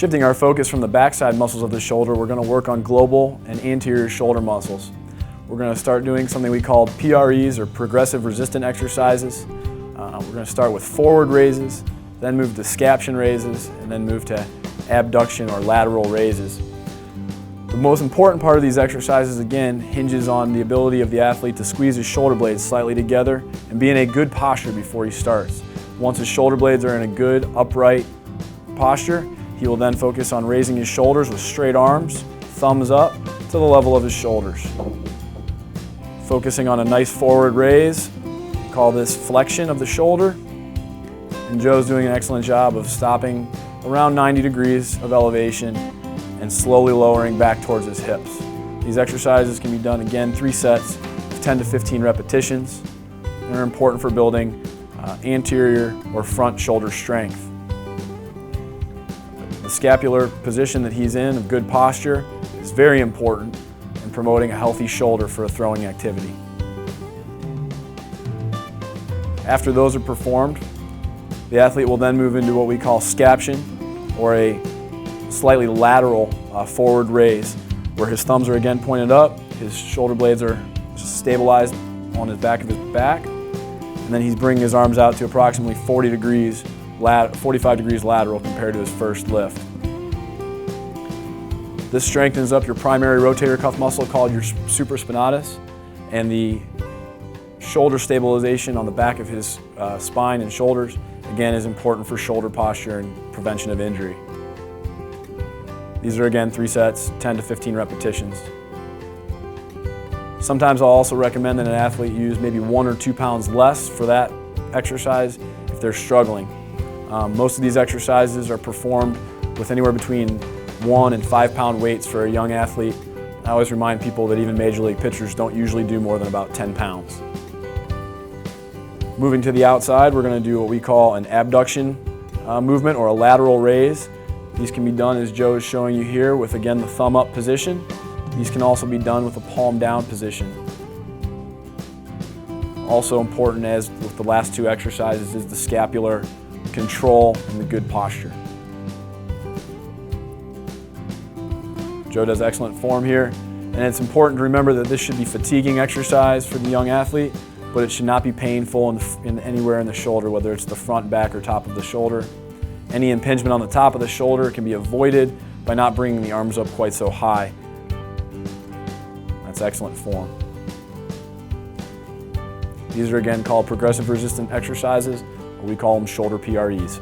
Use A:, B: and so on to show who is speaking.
A: Shifting our focus from the backside muscles of the shoulder, we're going to work on global and anterior shoulder muscles. We're going to start doing something we call PREs, or progressive resistant exercises. We're going to start with forward raises, then move to scaption raises, and then move to abduction or lateral raises. The most important part of these exercises, again, hinges on the ability of the athlete to squeeze his shoulder blades slightly together and be in a good posture before he starts. Once his shoulder blades are in a good, upright posture, he will then focus on raising his shoulders with straight arms, thumbs up to the level of his shoulders. Focusing on a nice forward raise, call this flexion of the shoulder. And Joe's doing an excellent job of stopping around 90 degrees of elevation and slowly lowering back towards his hips. These exercises can be done again 3 sets of 10 to 15 repetitions and are important for building anterior or front shoulder strength. The scapular position that he's in, of good posture, is very important in promoting a healthy shoulder for a throwing activity. After those are performed, the athlete will then move into what we call scaption, or a slightly lateral forward raise, where his thumbs are again pointed up, his shoulder blades are stabilized on his back of his back, and then he's bringing his arms out to approximately 45 degrees lateral compared to his first lift. This strengthens up your primary rotator cuff muscle called your supraspinatus, and the shoulder stabilization on the back of his spine and shoulders, again, is important for shoulder posture and prevention of injury. These are again 3 sets, 10 to 15 repetitions. Sometimes I'll also recommend that an athlete use maybe 1 or 2 pounds less for that exercise if they're struggling. Most of these exercises are performed with anywhere between 1 and 5 pound weights for a young athlete. I always remind people that even major league pitchers don't usually do more than about 10 pounds. Moving to the outside, we're going to do what we call an abduction movement, or a lateral raise. These can be done as Joe is showing you here with, again, the thumb up position. These can also be done with a palm down position. Also important, as with the last 2 exercises, is the scapular control and the good posture. Joe does excellent form here, and it's important to remember that this should be fatiguing exercise for the young athlete, but it should not be painful anywhere in the shoulder, whether it's the front, back, or top of the shoulder. Any impingement on the top of the shoulder can be avoided by not bringing the arms up quite so high. That's excellent form. These are again called progressive resistant exercises, or we call them shoulder PREs.